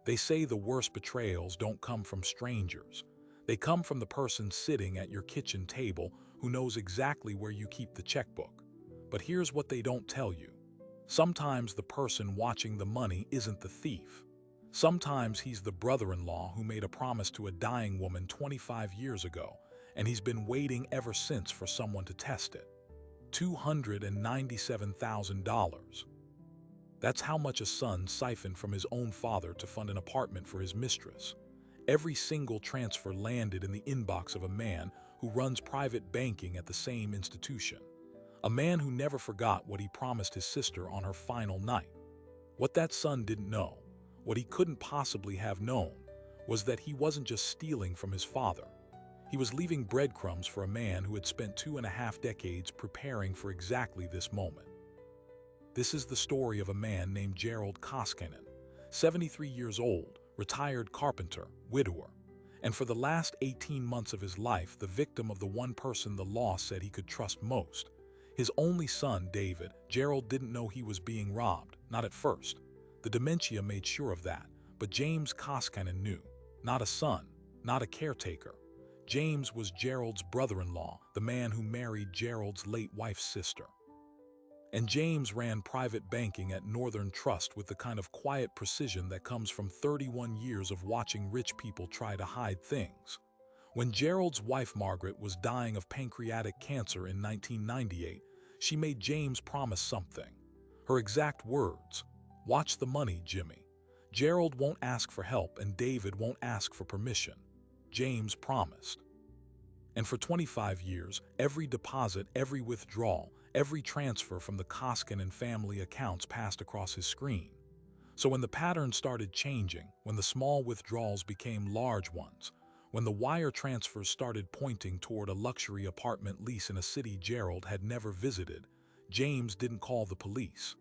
They say the worst betrayals don't come from strangers. They come from the person sitting at your kitchen table who knows exactly where you keep the checkbook. But here's what they don't tell you. Sometimes the person watching the money isn't the thief. Sometimes he's the brother-in-law who made a promise to a dying woman 25 years ago, and he's been waiting ever since for someone to test it. $297,000. That's how much a son siphoned from his own father to fund an apartment for his mistress. Every single transfer landed in the inbox of a man who runs private banking at the same institution. A man who never forgot what he promised his sister on her final night. What that son didn't know, what he couldn't possibly have known, was that he wasn't just stealing from his father. He was leaving breadcrumbs for a man who had spent 2.5 decades preparing for exactly this moment. This is the story of a man named Gerald Koskinen, 73 years old, retired carpenter, widower, and for the last 18 months of his life the victim of the one person the law said he could trust most. His only son, David. Gerald didn't know he was being robbed, not at first. The dementia made sure of that, but James Koskinen knew. Not a son, not a caretaker. James was Gerald's brother-in-law, the man who married Gerald's late wife's sister. And James ran private banking at Northern Trust with the kind of quiet precision that comes from 31 years of watching rich people try to hide things. When Gerald's wife Margaret was dying of pancreatic cancer in 1998, she made James promise something. Her exact words, "Watch the money, Jimmy. Gerald won't ask for help and David won't ask for permission." James promised. And for 25 years, every deposit, every withdrawal, every transfer from the Koskinen family accounts passed across his screen. So when the pattern started changing, when the small withdrawals became large ones, when the wire transfers started pointing toward a luxury apartment lease in a city Gerald had never visited, James didn't call the police.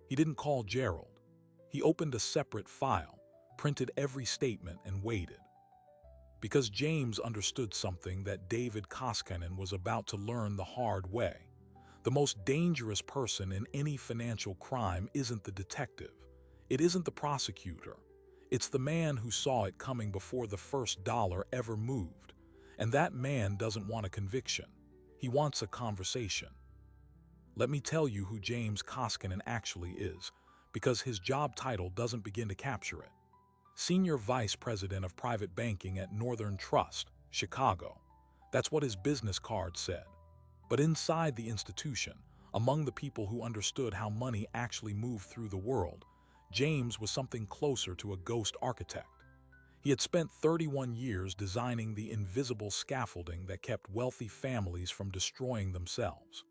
He didn't call Gerald. He opened a separate file, printed every statement, and waited. Because James understood something that David Koskinen was about to learn the hard way. The most dangerous person in any financial crime isn't the detective. It isn't the prosecutor. It's the man who saw it coming before the first dollar ever moved. And that man doesn't want a conviction. He wants a conversation. Let me tell you who James Koskinen actually is, because his job title doesn't begin to capture it. Senior Vice President of Private Banking at Northern Trust, Chicago. That's what his business card said. But inside the institution, among the people who understood how money actually moved through the world, James was something closer to a ghost architect. He had spent 31 years designing the invisible scaffolding that kept wealthy families from destroying themselves.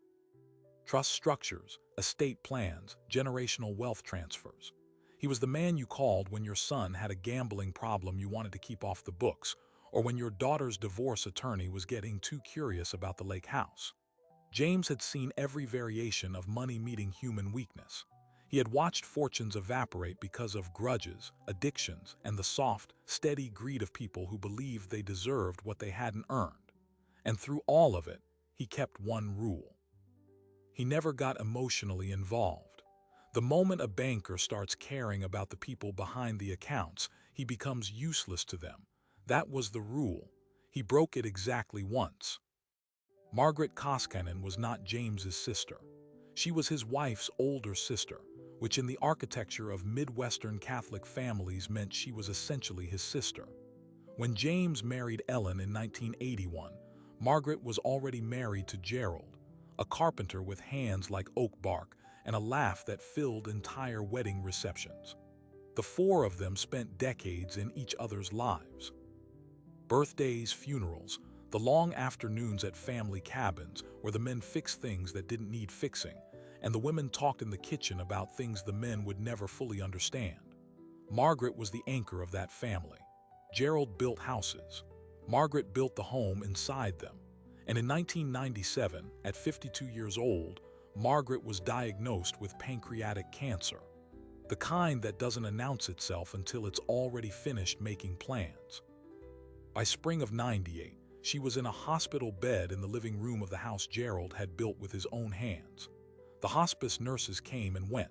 Trust structures, estate plans, generational wealth transfers. He was the man you called when your son had a gambling problem you wanted to keep off the books, or when your daughter's divorce attorney was getting too curious about the lake house. James had seen every variation of money meeting human weakness. He had watched fortunes evaporate because of grudges, addictions, and the soft, steady greed of people who believed they deserved what they hadn't earned. And through all of it, he kept one rule. He never got emotionally involved. The moment a banker starts caring about the people behind the accounts, he becomes useless to them. That was the rule. He broke it exactly once. Margaret Koskinen was not James's sister. She was his wife's older sister, which in the architecture of Midwestern Catholic families meant she was essentially his sister. When James married Ellen in 1981, Margaret was already married to Gerald, a carpenter with hands like oak bark and a laugh that filled entire wedding receptions. The four of them spent decades in each other's lives. Birthdays, funerals, the long afternoons at family cabins where the men fixed things that didn't need fixing, and the women talked in the kitchen about things the men would never fully understand. Margaret was the anchor of that family. Gerald built houses. Margaret built the home inside them. And in 1997, at 52 years old, Margaret was diagnosed with pancreatic cancer, the kind that doesn't announce itself until it's already finished making plans. By spring of '98, she was in a hospital bed in the living room of the house Gerald had built with his own hands. The hospice nurses came and went.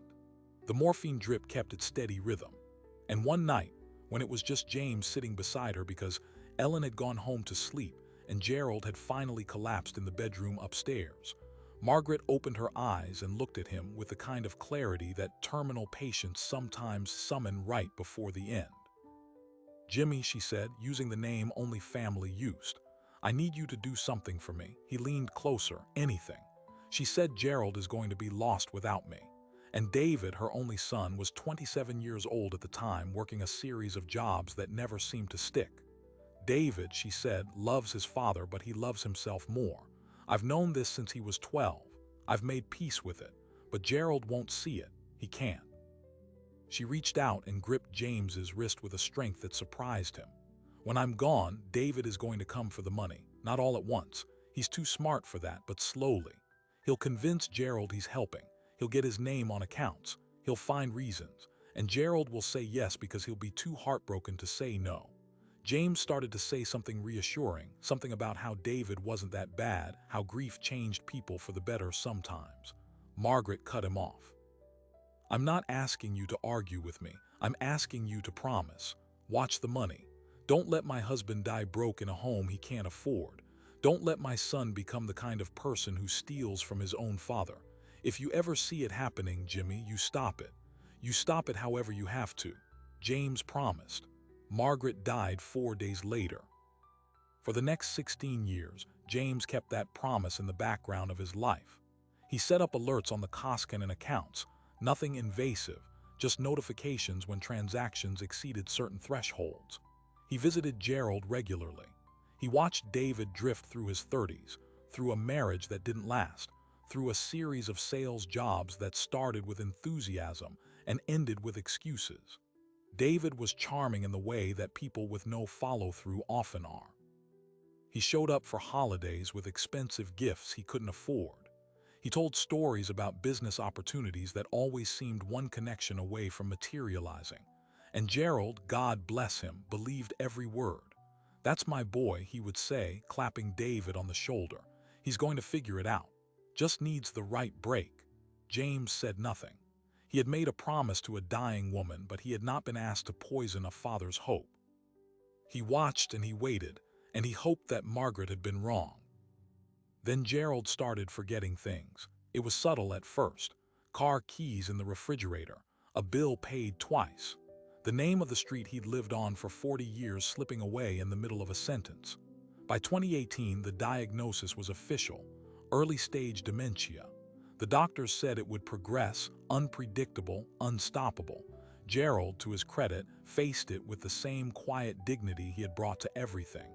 The morphine drip kept its steady rhythm. And one night, when it was just James sitting beside her because Ellen had gone home to sleep and Gerald had finally collapsed in the bedroom upstairs. Margaret opened her eyes and looked at him with the kind of clarity that terminal patients sometimes summon right before the end. "Jimmy," she said, using the name only family used, "I need you to do something for me." He leaned closer. "Anything." She said, "Gerald is going to be lost without me." And David, her only son, was 27 years old at the time, working a series of jobs that never seemed to stick. "David," she said, "loves his father, but he loves himself more. I've known this since he was 12. I've made peace with it. But Gerald won't see it. He can't." She reached out and gripped James's wrist with a strength that surprised him. "When I'm gone, David is going to come for the money. Not all at once. He's too smart for that, but slowly. He'll convince Gerald he's helping. He'll get his name on accounts. He'll find reasons. And Gerald will say yes because he'll be too heartbroken to say no." James started to say something reassuring, something about how David wasn't that bad, how grief changed people for the better sometimes. Margaret cut him off. "I'm not asking you to argue with me. I'm asking you to promise. Watch the money. Don't let my husband die broke in a home he can't afford. Don't let my son become the kind of person who steals from his own father. If you ever see it happening, Jimmy, you stop it. You stop it however you have to." James promised. Margaret died 4 days later. For the next 16 years, James kept that promise in the background of his life. He set up alerts on the Koskinen accounts, nothing invasive, just notifications when transactions exceeded certain thresholds. He visited Gerald regularly. He watched David drift through his 30s, through a marriage that didn't last, through a series of sales jobs that started with enthusiasm and ended with excuses. David was charming in the way that people with no follow-through often are. He showed up for holidays with expensive gifts he couldn't afford. He told stories about business opportunities that always seemed one connection away from materializing. And Gerald, God bless him, believed every word. "That's my boy," he would say, clapping David on the shoulder. "He's going to figure it out. Just needs the right break." James said nothing. He had made a promise to a dying woman, but he had not been asked to poison a father's hope. He watched and he waited, and he hoped that Margaret had been wrong. Then Gerald started forgetting things. It was subtle at first. Car keys in the refrigerator, a bill paid twice, the name of the street he'd lived on for 40 years slipping away in the middle of a sentence. By 2018, the diagnosis was official: early-stage dementia. The doctors said it would progress, unpredictable, unstoppable. Gerald, to his credit, faced it with the same quiet dignity he had brought to everything.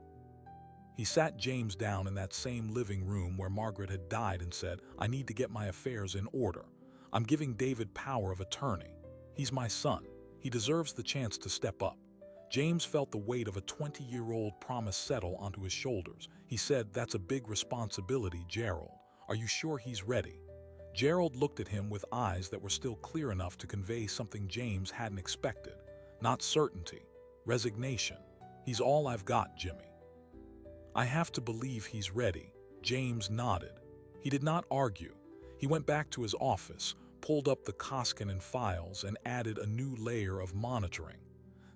He sat James down in that same living room where Margaret had died and said, "I need to get my affairs in order. I'm giving David power of attorney. He's my son. He deserves the chance to step up." James felt the weight of a 20-year-old promise settle onto his shoulders. He said, "That's a big responsibility, Gerald. Are you sure he's ready?" Gerald looked at him with eyes that were still clear enough to convey something James hadn't expected. Not certainty, resignation. "He's all I've got, Jimmy." "I have to believe he's ready." James nodded. He did not argue. He went back to his office, pulled up the Koskinen files, and added a new layer of monitoring.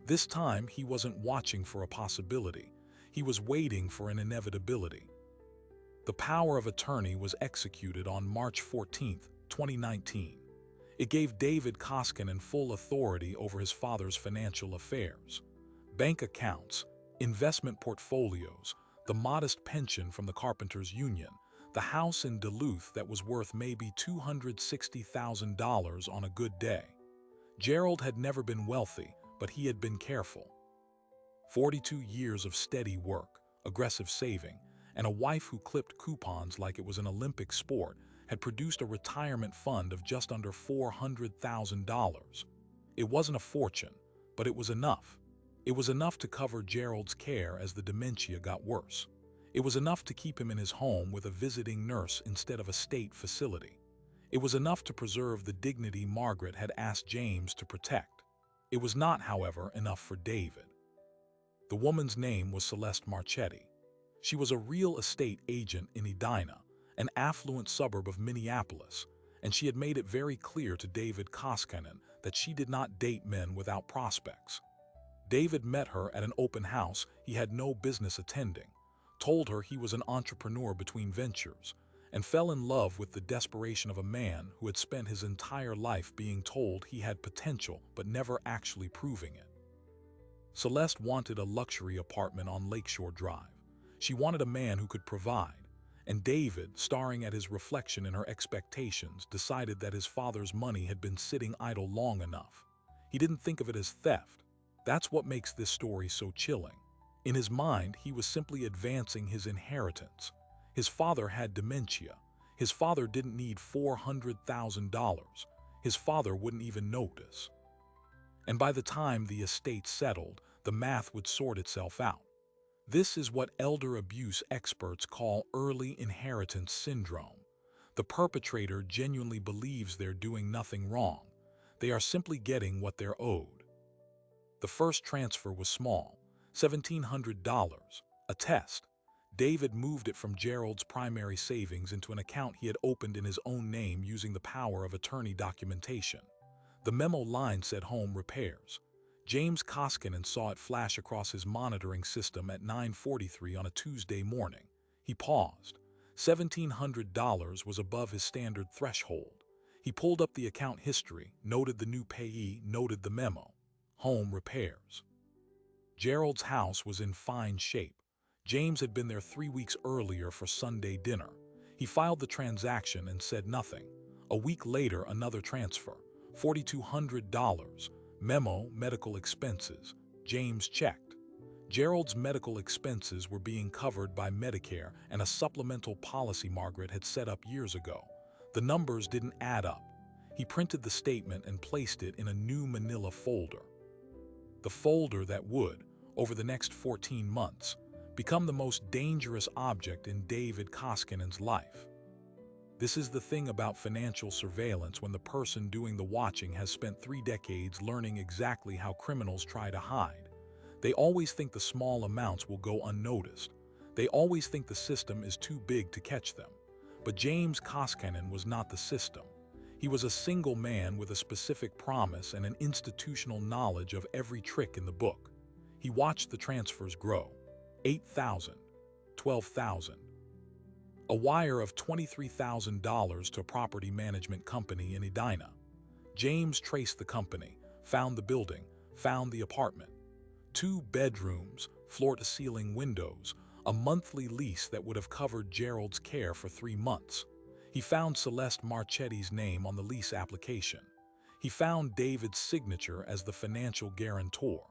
This time, he wasn't watching for a possibility. He was waiting for an inevitability. The power of attorney was executed on March 14, 2019. It gave David Koskinen full authority over his father's financial affairs. Bank accounts, investment portfolios, the modest pension from the Carpenters Union, the house in Duluth that was worth maybe $260,000 on a good day. Gerald had never been wealthy, but he had been careful. 42 years of steady work, aggressive saving, and a wife who clipped coupons like it was an Olympic sport had produced a retirement fund of just under $400,000. It wasn't a fortune, but it was enough. It was enough to cover Gerald's care as the dementia got worse. It was enough to keep him in his home with a visiting nurse instead of a state facility. It was enough to preserve the dignity Margaret had asked James to protect. It was not, however, enough for David. The woman's name was Celeste Marchetti. She was a real estate agent in Edina, an affluent suburb of Minneapolis, and she had made it very clear to David Koskinen that she did not date men without prospects. David met her at an open house he had no business attending, told her he was an entrepreneur between ventures, and fell in love with the desperation of a man who had spent his entire life being told he had potential but never actually proving it. Celeste wanted a luxury apartment on Lakeshore Drive. She wanted a man who could provide, and David, staring at his reflection in her expectations, decided that his father's money had been sitting idle long enough. He didn't think of it as theft. That's what makes this story so chilling. In his mind, he was simply advancing his inheritance. His father had dementia. His father didn't need $400,000. His father wouldn't even notice. And by the time the estate settled, the math would sort itself out. This is what elder abuse experts call early inheritance syndrome. The perpetrator genuinely believes they're doing nothing wrong. They are simply getting what they're owed. The first transfer was small, $1,700, a test. David moved it from Gerald's primary savings into an account he had opened in his own name using the power of attorney documentation. The memo line said home repairs. James Koskinen saw it flash across his monitoring system at 9:43 on a Tuesday morning. He paused. $1,700 was above his standard threshold. He pulled up the account history, noted the new payee, noted the memo. Home repairs. Gerald's house was in fine shape. James had been there 3 weeks earlier for Sunday dinner. He filed the transaction and said nothing. A week later, another transfer. $4,200. Memo, medical expenses. James checked. Gerald's medical expenses were being covered by Medicare and a supplemental policy Margaret had set up years ago. The numbers didn't add up. He printed the statement and placed it in a new manila folder. The folder that would, over the next 14 months, become the most dangerous object in David Koskinen's life. This is the thing about financial surveillance when the person doing the watching has spent 3 decades learning exactly how criminals try to hide. They always think the small amounts will go unnoticed. They always think the system is too big to catch them. But James Koskinen was not the system. He was a single man with a specific promise and an institutional knowledge of every trick in the book. He watched the transfers grow. 8,000, 12,000. A wire of $23,000 to a property management company in Edina. James traced the company, found the building, found the apartment. 2 bedrooms, floor-to-ceiling windows, a monthly lease that would have covered Gerald's care for 3 months. He found Celeste Marchetti's name on the lease application. He found David's signature as the financial guarantor.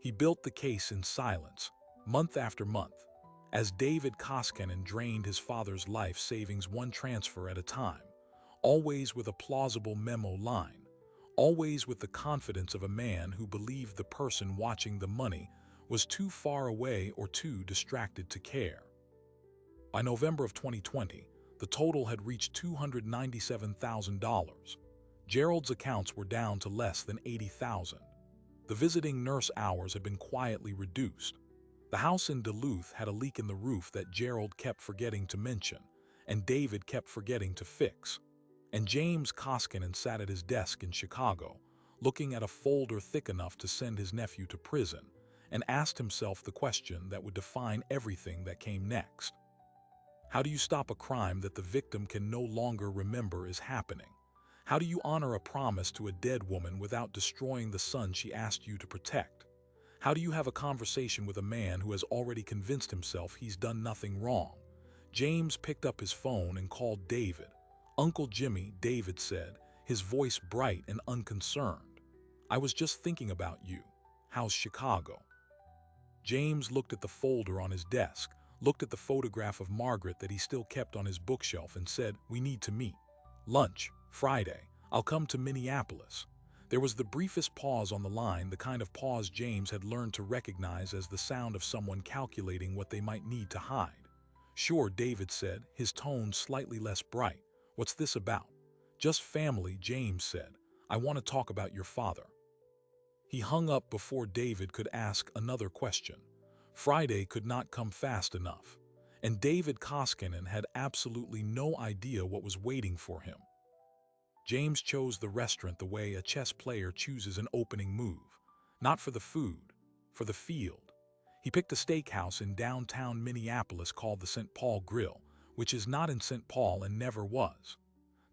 He built the case in silence, month after month, as David Koskinen drained his father's life savings one transfer at a time, always with a plausible memo line, always with the confidence of a man who believed the person watching the money was too far away or too distracted to care. By November of 2020, the total had reached $297,000. Gerald's accounts were down to less than $80,000. The visiting nurse hours had been quietly reduced. The house in Duluth had a leak in the roof that Gerald kept forgetting to mention, and David kept forgetting to fix. And James Koskinen sat at his desk in Chicago, looking at a folder thick enough to send his nephew to prison, and asked himself the question that would define everything that came next. How do you stop a crime that the victim can no longer remember is happening? How do you honor a promise to a dead woman without destroying the son she asked you to protect? How do you have a conversation with a man who has already convinced himself he's done nothing wrong? James picked up his phone and called David. "Uncle Jimmy," David said, his voice bright and unconcerned. "I was just thinking about you. How's Chicago?" James looked at the folder on his desk, looked at the photograph of Margaret that he still kept on his bookshelf and said, "We need to meet. Lunch, Friday. I'll come to Minneapolis." There was the briefest pause on the line, the kind of pause James had learned to recognize as the sound of someone calculating what they might need to hide. "Sure," David said, his tone slightly less bright. "What's this about?" "Just family," James said. "I want to talk about your father." He hung up before David could ask another question. Friday could not come fast enough, and David Koskinen had absolutely no idea what was waiting for him. James chose the restaurant the way a chess player chooses an opening move. Not for the food, for the field. He picked a steakhouse in downtown Minneapolis called the St. Paul Grill, which is not in St. Paul and never was.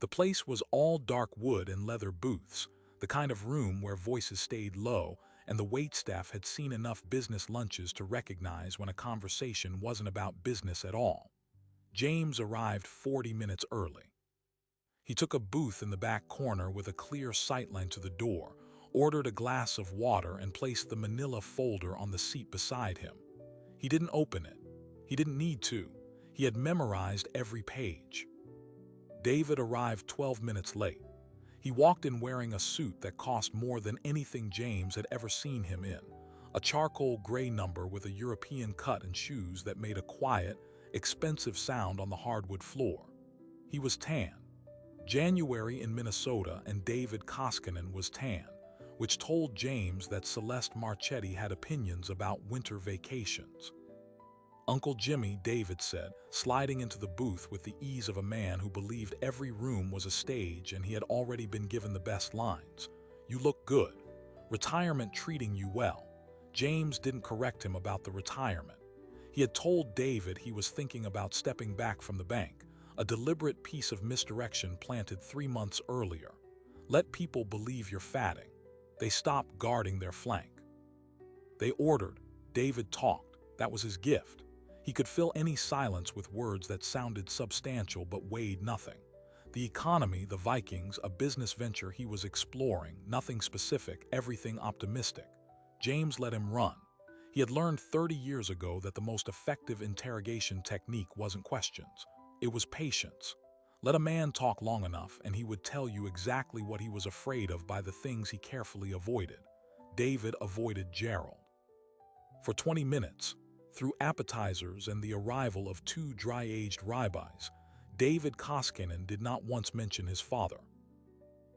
The place was all dark wood and leather booths, the kind of room where voices stayed low, and the waitstaff had seen enough business lunches to recognize when a conversation wasn't about business at all. James arrived 40 minutes early. He took a booth in the back corner with a clear sightline to the door, ordered a glass of water, and placed the manila folder on the seat beside him. He didn't open it. He didn't need to. He had memorized every page. David arrived 12 minutes late. He walked in wearing a suit that cost more than anything James had ever seen him in, a charcoal gray number with a European cut and shoes that made a quiet, expensive sound on the hardwood floor. He was tan. January in Minnesota, and David Koskinen was tan, which told James that Celeste Marchetti had opinions about winter vacations. "Uncle Jimmy," David said, sliding into the booth with the ease of a man who believed every room was a stage and he had already been given the best lines. "You look good. Retirement treating you well." James didn't correct him about the retirement. He had told David he was thinking about stepping back from the bank, a deliberate piece of misdirection planted 3 months earlier. Let people believe you're fatting. They stop guarding their flank. They ordered. David talked. That was his gift. He could fill any silence with words that sounded substantial but weighed nothing. The economy, the Vikings, a business venture he was exploring, nothing specific, everything optimistic. James let him run. He had learned 30 years ago that the most effective interrogation technique wasn't questions. It was patience. Let a man talk long enough and he would tell you exactly what he was afraid of by the things he carefully avoided. David avoided Gerald. For 20 minutes, through appetizers and the arrival of 2 dry-aged ribeyes, David Koskinen did not once mention his father.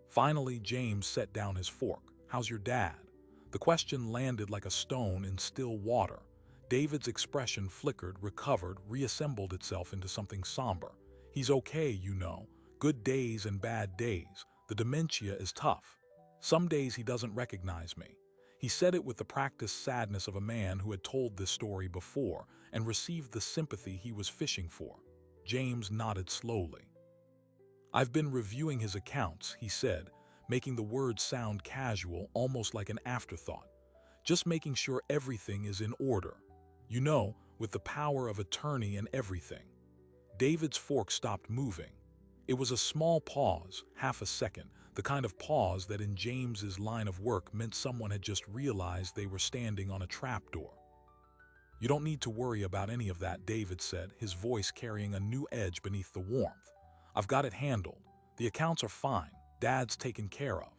Finally, James set down his fork. "How's your dad?" The question landed like a stone in still water. David's expression flickered, recovered, reassembled itself into something somber. "He's okay, you know. Good days and bad days. The dementia is tough. Some days he doesn't recognize me." He said it with the practiced sadness of a man who had told this story before and received the sympathy he was fishing for. James nodded slowly. "I've been reviewing his accounts," he said, making the words sound casual, almost like an afterthought. "Just making sure everything is in order. You know, with the power of attorney and everything." David's fork stopped moving. It was a small pause, half a second, the kind of pause that in James's line of work meant someone had just realized they were standing on a trapdoor. "You don't need to worry about any of that," David said, his voice carrying a new edge beneath the warmth. "I've got it handled. The accounts are fine. Dad's taken care of."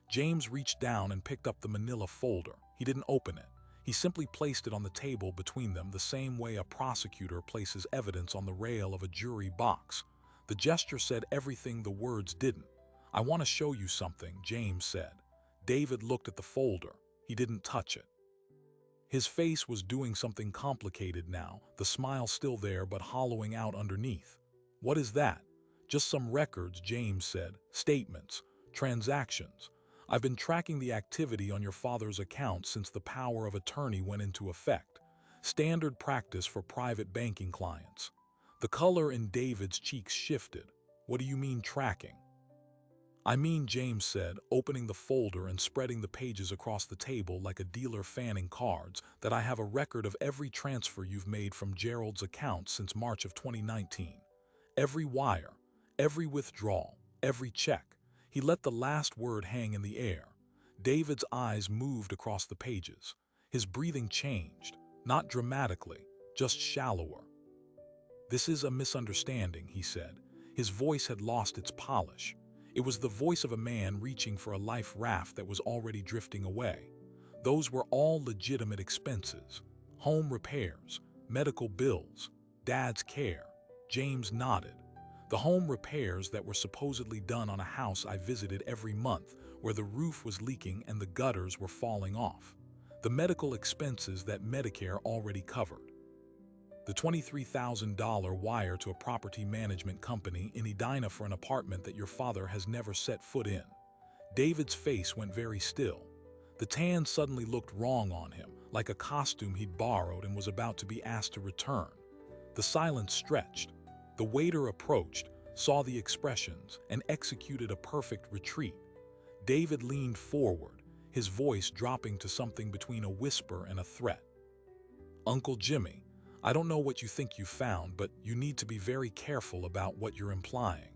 James reached down and picked up the manila folder. He didn't open it. He simply placed it on the table between them the same way a prosecutor places evidence on the rail of a jury box. The gesture said everything the words didn't. "I want to show you something," James said. David looked at the folder. He didn't touch it. His face was doing something complicated now, the smile still there but hollowing out underneath. "What is that?" "Just some records," James said. "Statements, transactions. I've been tracking the activity on your father's account since the power of attorney went into effect. Standard practice for private banking clients." The color in David's cheeks shifted. "What do you mean tracking?" "I mean," James said, opening the folder and spreading the pages across the table like a dealer fanning cards, "that I have a record of every transfer you've made from Gerald's account since March of 2019. Every wire, every withdrawal, every check." He let the last word hang in the air. David's eyes moved across the pages. His breathing changed, not dramatically, just shallower. "This is a misunderstanding," he said. His voice had lost its polish. It was the voice of a man reaching for a life raft that was already drifting away. "Those were all legitimate expenses. Home repairs, medical bills, Dad's care." James nodded. "The home repairs that were supposedly done on a house I visited every month, where the roof was leaking and the gutters were falling off. The medical expenses that Medicare already covered. The $23,000 wire to a property management company in Edina for an apartment that your father has never set foot in." David's face went very still. The tan suddenly looked wrong on him, like a costume he'd borrowed and was about to be asked to return. The silence stretched. The waiter approached, saw the expressions, and executed a perfect retreat. David leaned forward, his voice dropping to something between a whisper and a threat. "Uncle Jimmy, I don't know what you think you found, but you need to be very careful about what you're implying."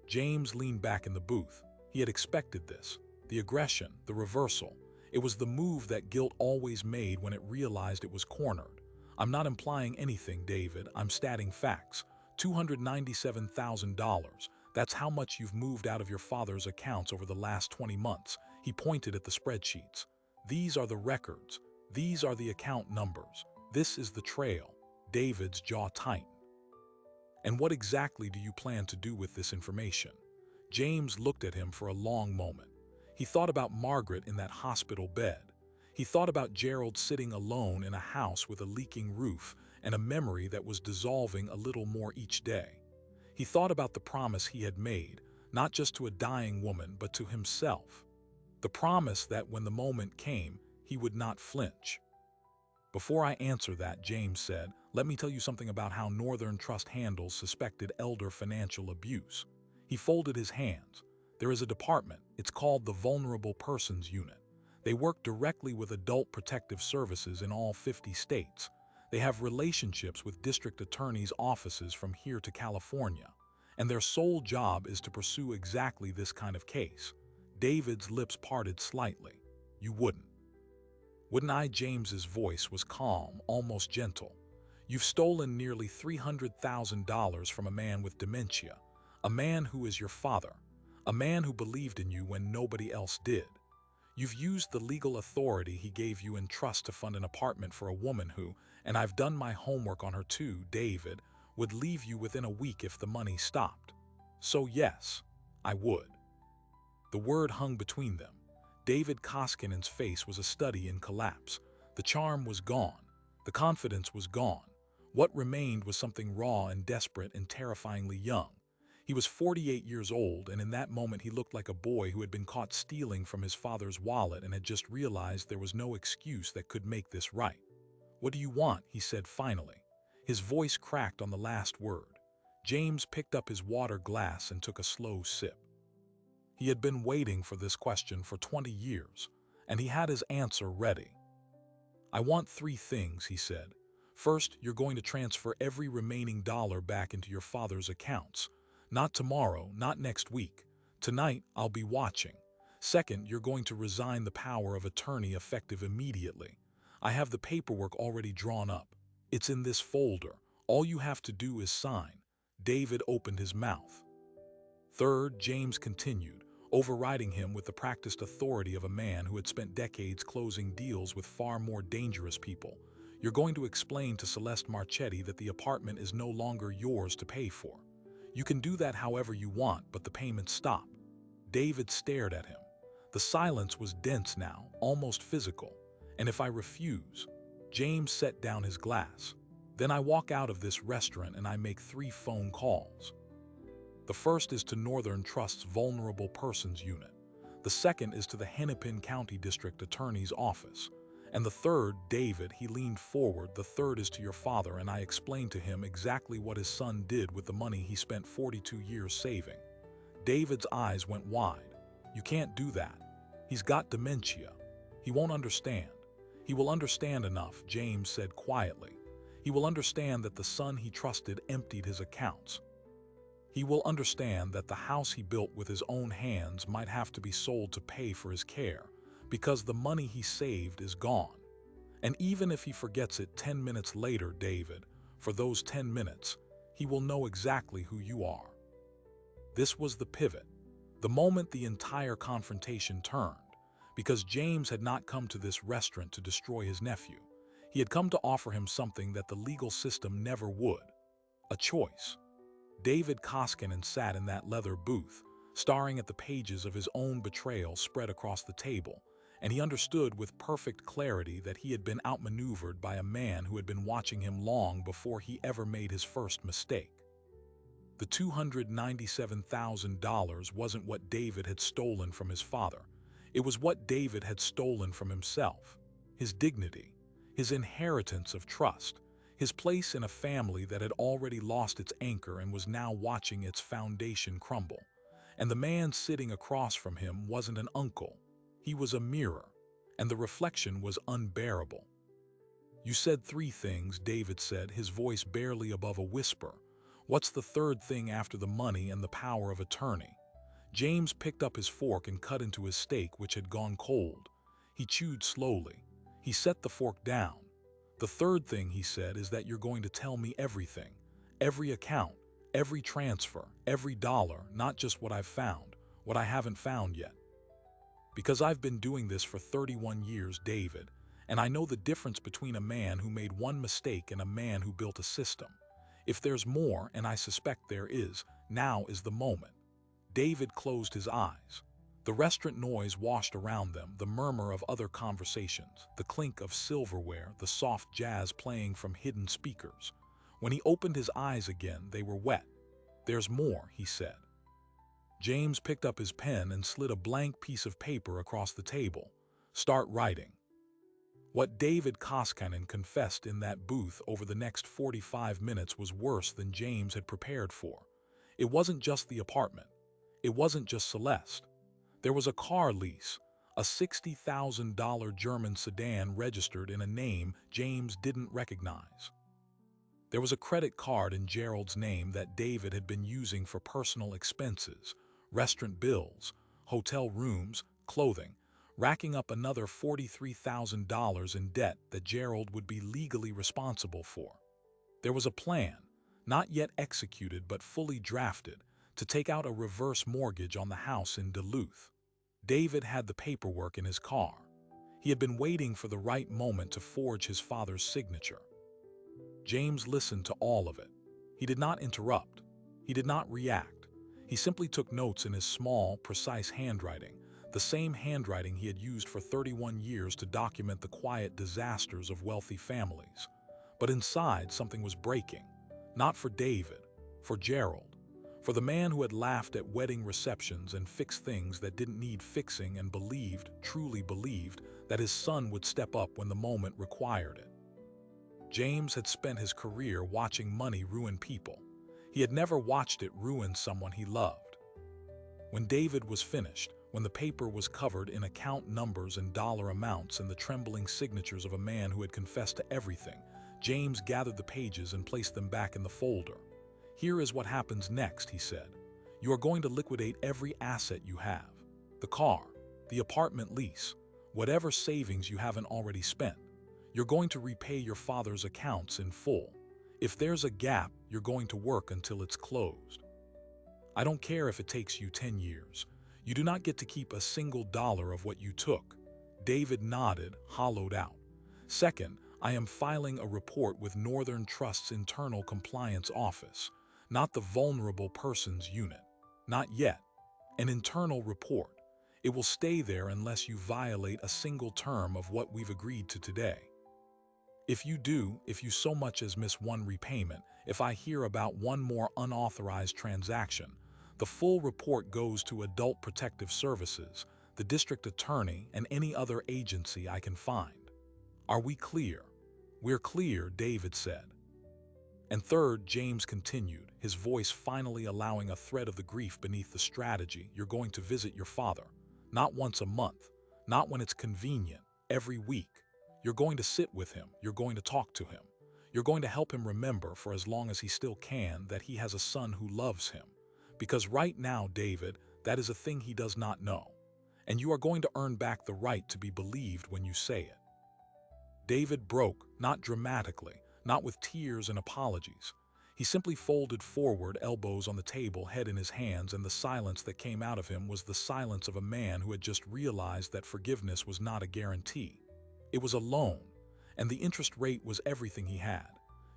James leaned back in the booth. He had expected this. The aggression, the reversal. It was the move that guilt always made when it realized it was cornered. "I'm not implying anything, David. I'm stating facts. $297,000. That's how much you've moved out of your father's accounts over the last 20 months. He pointed at the spreadsheets. "These are the records. These are the account numbers. This is the trail." David's jaw tightened. "And what exactly do you plan to do with this information?" James looked at him for a long moment. He thought about Margaret in that hospital bed. He thought about Gerald sitting alone in a house with a leaking roof and a memory that was dissolving a little more each day. He thought about the promise he had made, not just to a dying woman, but to himself. The promise that when the moment came, he would not flinch. "Before I answer that," James said, "let me tell you something about how Northern Trust handles suspected elder financial abuse." He folded his hands. "There is a department. It's called the Vulnerable Persons Unit. They work directly with adult protective services in all 50 states. They have relationships with district attorneys' offices from here to California. And their sole job is to pursue exactly this kind of case." David's lips parted slightly. "You wouldn't." "Wouldn't I?" James's voice was calm, almost gentle. "You've stolen nearly $300,000 from a man with dementia, a man who is your father, a man who believed in you when nobody else did. You've used the legal authority he gave you in trust to fund an apartment for a woman who, and I've done my homework on her too, David, would leave you within a week if the money stopped. So yes, I would." The word hung between them. David Koskinen's face was a study in collapse. The charm was gone. The confidence was gone. What remained was something raw and desperate and terrifyingly young. He was 48 years old, and in that moment he looked like a boy who had been caught stealing from his father's wallet and had just realized there was no excuse that could make this right. "What do you want?" he said finally. His voice cracked on the last word. James picked up his water glass and took a slow sip. He had been waiting for this question for 20 years, and he had his answer ready. "I want 3 things," he said. "First, you're going to transfer every remaining dollar back into your father's accounts. Not tomorrow, not next week. Tonight, I'll be watching. Second, you're going to resign the power of attorney effective immediately. I have the paperwork already drawn up. It's in this folder. All you have to do is sign." David opened his mouth. "Third," James continued, overriding him with the practiced authority of a man who had spent decades closing deals with far more dangerous people, "you're going to explain to Celeste Marchetti that the apartment is no longer yours to pay for. You can do that however you want, but the payments stop." David stared at him. The silence was dense now, almost physical. "And if I refuse?" James set down his glass. "Then I walk out of this restaurant and I make 3 phone calls. The first is to Northern Trust's Vulnerable Persons Unit. The second is to the Hennepin County District Attorney's Office. And the third," David, he leaned forward, "the third is to your father, and I explained to him exactly what his son did with the money he spent 42 years saving." David's eyes went wide. "You can't do that. He's got dementia. He won't understand." "He will understand enough," James said quietly. "He will understand that the son he trusted emptied his accounts. He will understand that the house he built with his own hands might have to be sold to pay for his care, because the money he saved is gone. And even if he forgets it 10 minutes later, David, for those 10 minutes, he will know exactly who you are." This was the pivot, the moment the entire confrontation turned, because James had not come to this restaurant to destroy his nephew. He had come to offer him something that the legal system never would: a choice. David Koskinen sat in that leather booth, staring at the pages of his own betrayal spread across the table, and he understood with perfect clarity that he had been outmaneuvered by a man who had been watching him long before he ever made his first mistake. The $297,000 wasn't what David had stolen from his father. It was what David had stolen from himself: his dignity, his inheritance of trust, his place in a family that had already lost its anchor and was now watching its foundation crumble. And the man sitting across from him wasn't an uncle. He was a mirror, and the reflection was unbearable. "You said three things," David said, his voice barely above a whisper. "What's the third thing after the money and the power of attorney?" James picked up his fork and cut into his steak, which had gone cold. He chewed slowly. He set the fork down. "The third thing," he said, "is that you're going to tell me everything. Every account, every transfer, every dollar, not just what I've found, what I haven't found yet. Because I've been doing this for 31 years, David, and I know the difference between a man who made one mistake and a man who built a system. If there's more, and I suspect there is, now is the moment." David closed his eyes. The restaurant noise washed around them, the murmur of other conversations, the clink of silverware, the soft jazz playing from hidden speakers. When he opened his eyes again, they were wet. "There's more," he said. James picked up his pen and slid a blank piece of paper across the table. "Start writing." What David Koskinen confessed in that booth over the next 45 minutes was worse than James had prepared for. It wasn't just the apartment. It wasn't just Celeste. There was a car lease, a $60,000 German sedan registered in a name James didn't recognize. There was a credit card in Gerald's name that David had been using for personal expenses, restaurant bills, hotel rooms, clothing, racking up another $43,000 in debt that Gerald would be legally responsible for. There was a plan, not yet executed but fully drafted, to take out a reverse mortgage on the house in Duluth. David had the paperwork in his car. He had been waiting for the right moment to forge his father's signature. James listened to all of it. He did not interrupt. He did not react. He simply took notes in his small, precise handwriting, the same handwriting he had used for 31 years to document the quiet disasters of wealthy families. But inside, something was breaking. Not for David, for Gerald, for the man who had laughed at wedding receptions and fixed things that didn't need fixing and believed, truly believed, that his son would step up when the moment required it. James had spent his career watching money ruin people. He had never watched it ruin someone he loved. When David was finished, when the paper was covered in account numbers and dollar amounts and the trembling signatures of a man who had confessed to everything, James gathered the pages and placed them back in the folder. "Here is what happens next," he said. "You are going to liquidate every asset you have. The car, the apartment lease, whatever savings you haven't already spent. You're going to repay your father's accounts in full. If there's a gap, you're going to work until it's closed. I don't care if it takes you 10 years. You do not get to keep a single dollar of what you took." David nodded, hollowed out. "Second, I am filing a report with Northern Trust's internal compliance office, not the vulnerable persons unit. Not yet. An internal report. It will stay there unless you violate a single term of what we've agreed to today. If you do, if you so much as miss one repayment, if I hear about one more unauthorized transaction, the full report goes to Adult Protective Services, the district attorney, and any other agency I can find. Are we clear?" "We're clear," David said. "And third," James continued, his voice finally allowing a thread of the grief beneath the strategy, "you're going to visit your father. Not once a month, not when it's convenient, every week. You're going to sit with him, you're going to talk to him. You're going to help him remember, for as long as he still can, that he has a son who loves him. Because right now, David, that is a thing he does not know. And you are going to earn back the right to be believed when you say it." David broke, not dramatically, not with tears and apologies. He simply folded forward, elbows on the table, head in his hands, and the silence that came out of him was the silence of a man who had just realized that forgiveness was not a guarantee. It was a loan, and the interest rate was everything he had.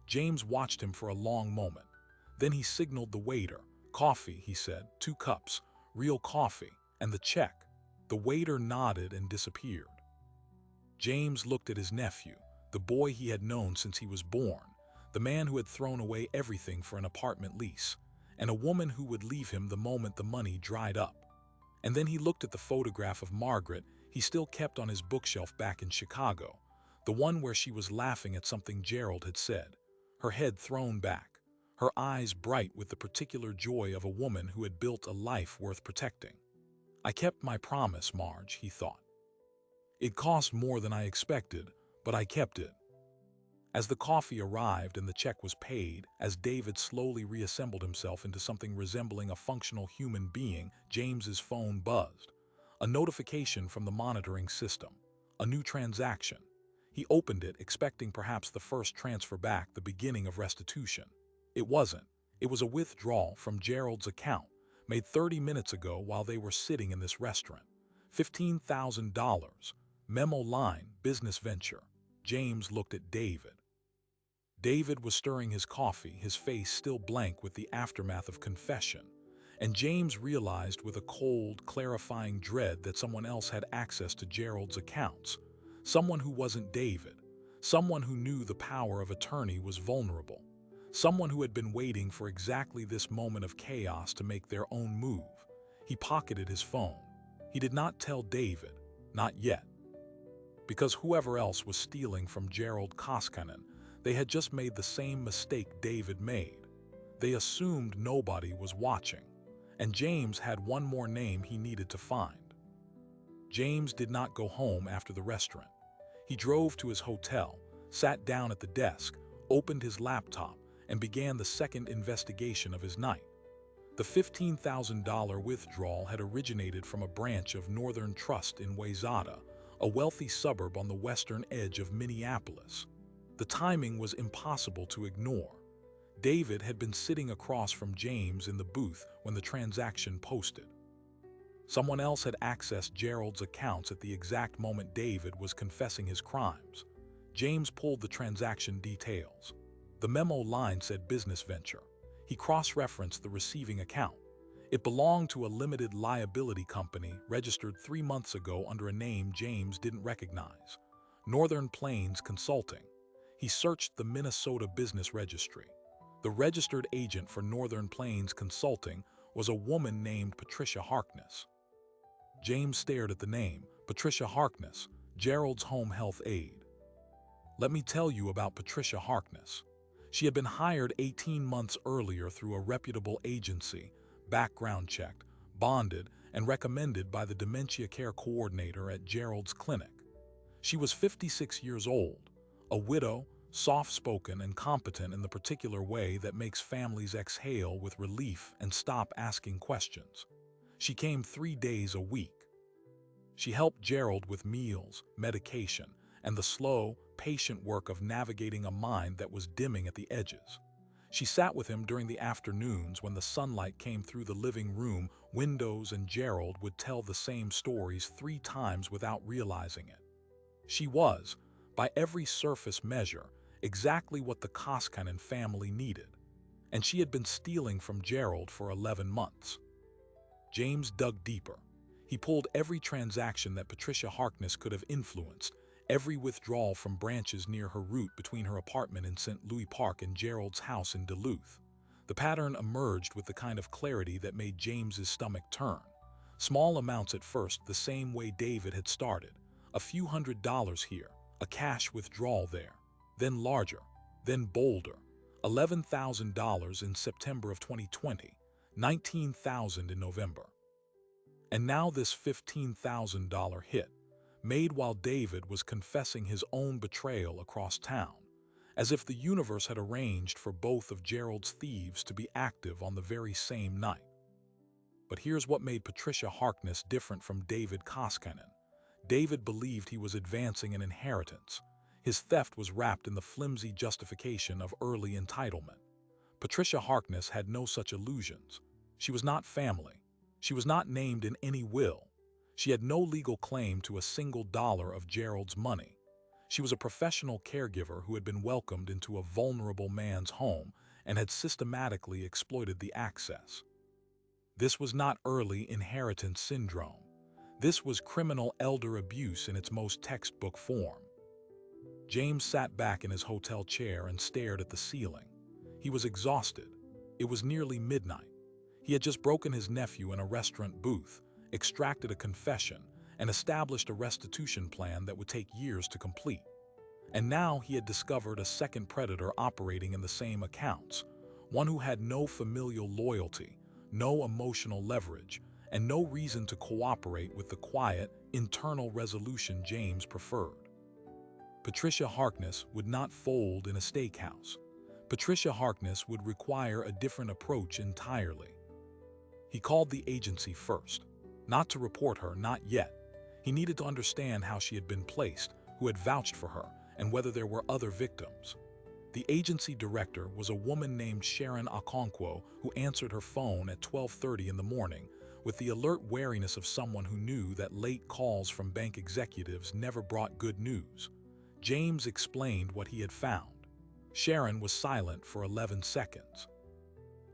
James watched him for a long moment. Then he signaled the waiter. "Coffee," he said, "2 cups, real coffee, and the check." The waiter nodded and disappeared. James looked at his nephew, the boy he had known since he was born, the man who had thrown away everything for an apartment lease, and a woman who would leave him the moment the money dried up. And then he looked at the photograph of Margaret he still kept on his bookshelf back in Chicago, the one where she was laughing at something Gerald had said, her head thrown back, her eyes bright with the particular joy of a woman who had built a life worth protecting. I kept my promise, Marge, he thought. It cost more than I expected, but I kept it. As the coffee arrived and the check was paid, as David slowly reassembled himself into something resembling a functional human being, James's phone buzzed. A notification from the monitoring system. A new transaction. He opened it, expecting perhaps the first transfer back, the beginning of restitution. It wasn't. It was a withdrawal from Gerald's account, made 30 minutes ago while they were sitting in this restaurant. $15,000. Memo line, business venture. James looked at David. David was stirring his coffee, his face still blank with the aftermath of confession, and James realized with a cold, clarifying dread that someone else had access to Gerald's accounts. Someone who wasn't David. Someone who knew the power of attorney was vulnerable. Someone who had been waiting for exactly this moment of chaos to make their own move. He pocketed his phone. He did not tell David, not yet. Because whoever else was stealing from Gerald Koskinen, they had just made the same mistake David made. They assumed nobody was watching, and James had one more name he needed to find. James did not go home after the restaurant. He drove to his hotel, sat down at the desk, opened his laptop, and began the second investigation of his night. The $15,000 withdrawal had originated from a branch of Northern Trust in Wayzata, a wealthy suburb on the western edge of Minneapolis. The timing was impossible to ignore. David had been sitting across from James in the booth when the transaction posted. Someone else had accessed Gerald's accounts at the exact moment David was confessing his crimes. James pulled the transaction details. The memo line said business venture. He cross-referenced the receiving account. It belonged to a limited liability company registered 3 months ago under a name James didn't recognize. Northern Plains Consulting. He searched the Minnesota Business Registry. The registered agent for Northern Plains Consulting was a woman named Patricia Harkness. James stared at the name, Patricia Harkness, Gerald's home health aide. Let me tell you about Patricia Harkness. She had been hired 18 months earlier through a reputable agency, background checked, bonded, and recommended by the dementia care coordinator at Gerald's clinic. She was 56 years old, a widow, soft-spoken and competent in the particular way that makes families exhale with relief and stop asking questions. She came 3 days a week. She helped Gerald with meals, medication, and the slow, patient work of navigating a mind that was dimming at the edges. She sat with him during the afternoons when the sunlight came through the living room windows and Gerald would tell the same stories 3 times without realizing it. She was, by every surface measure, exactly what the Koskinen family needed, and she had been stealing from Gerald for 11 months. James dug deeper. He pulled every transaction that Patricia Harkness could have influenced, every withdrawal from branches near her route between her apartment in St. Louis Park and Gerald's house in Duluth. The pattern emerged with the kind of clarity that made James's stomach turn. Small amounts at first, the same way David had started. A few $100s here, a cash withdrawal there. Then larger, then bolder. $11,000 in September of 2020, $19,000 in November. And now this $15,000 hit, made while David was confessing his own betrayal across town, as if the universe had arranged for both of Gerald's thieves to be active on the very same night. But here's what made Patricia Harkness different from David Koskinen. David believed he was advancing an inheritance. His theft was wrapped in the flimsy justification of early entitlement. Patricia Harkness had no such illusions. She was not family. She was not named in any will. She had no legal claim to a single dollar of Gerald's money. She was a professional caregiver who had been welcomed into a vulnerable man's home and had systematically exploited the access. This was not early inheritance syndrome. This was criminal elder abuse in its most textbook form. James sat back in his hotel chair and stared at the ceiling. He was exhausted. It was nearly midnight. He had just broken his nephew in a restaurant booth, extracted a confession, and established a restitution plan that would take years to complete. And now he had discovered a second predator operating in the same accounts, one who had no familial loyalty, no emotional leverage, and no reason to cooperate with the quiet, internal resolution James preferred. Patricia Harkness would not fold in a steakhouse. Patricia Harkness would require a different approach entirely. He called the agency first, not to report her, not yet. He needed to understand how she had been placed, who had vouched for her, and whether there were other victims. The agency director was a woman named Sharon Okonkwo who answered her phone at 12:30 in the morning with the alert wariness of someone who knew that late calls from bank executives never brought good news. James explained what he had found. Sharon was silent for 11 seconds.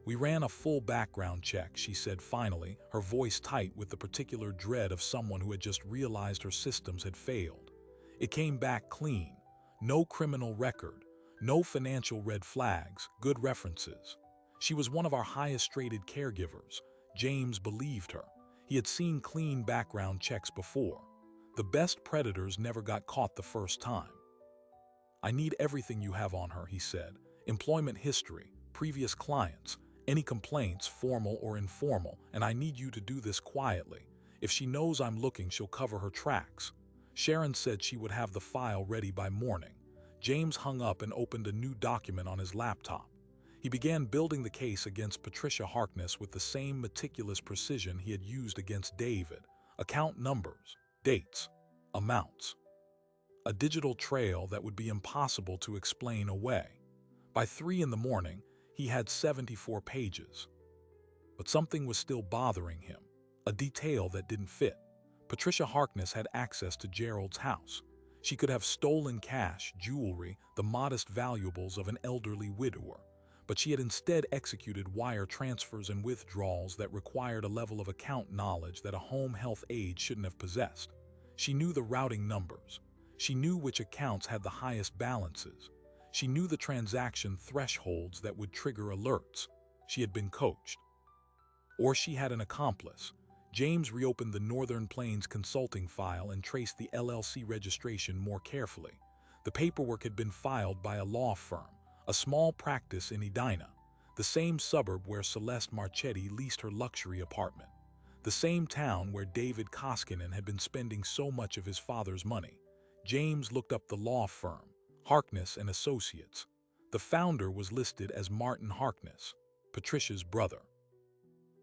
"We ran a full background check," she said finally, her voice tight with the particular dread of someone who had just realized her systems had failed. "It came back clean. No criminal record, no financial red flags, good references. She was one of our highest-rated caregivers." James believed her. He had seen clean background checks before. The best predators never got caught the first time. "I need everything you have on her," he said. "Employment history, previous clients, any complaints, formal or informal, and I need you to do this quietly. If she knows I'm looking, she'll cover her tracks." Sharon said she would have the file ready by morning. James hung up and opened a new document on his laptop. He began building the case against Patricia Harkness with the same meticulous precision he had used against David. Account numbers, dates, amounts. A digital trail that would be impossible to explain away. By 3 in the morning, he had 74 pages. But something was still bothering him, a detail that didn't fit. Patricia Harkness had access to Gerald's house. She could have stolen cash, jewelry, the modest valuables of an elderly widower. But she had instead executed wire transfers and withdrawals that required a level of account knowledge that a home health aide shouldn't have possessed. She knew the routing numbers. She knew which accounts had the highest balances. She knew the transaction thresholds that would trigger alerts. She had been coached. Or she had an accomplice. James reopened the Northern Plains consulting file and traced the LLC registration more carefully. The paperwork had been filed by a law firm, a small practice in Edina, the same suburb where Celeste Marchetti leased her luxury apartment, the same town where David Koskinen had been spending so much of his father's money. James looked up the law firm, Harkness and Associates. The founder was listed as Martin Harkness, Patricia's brother.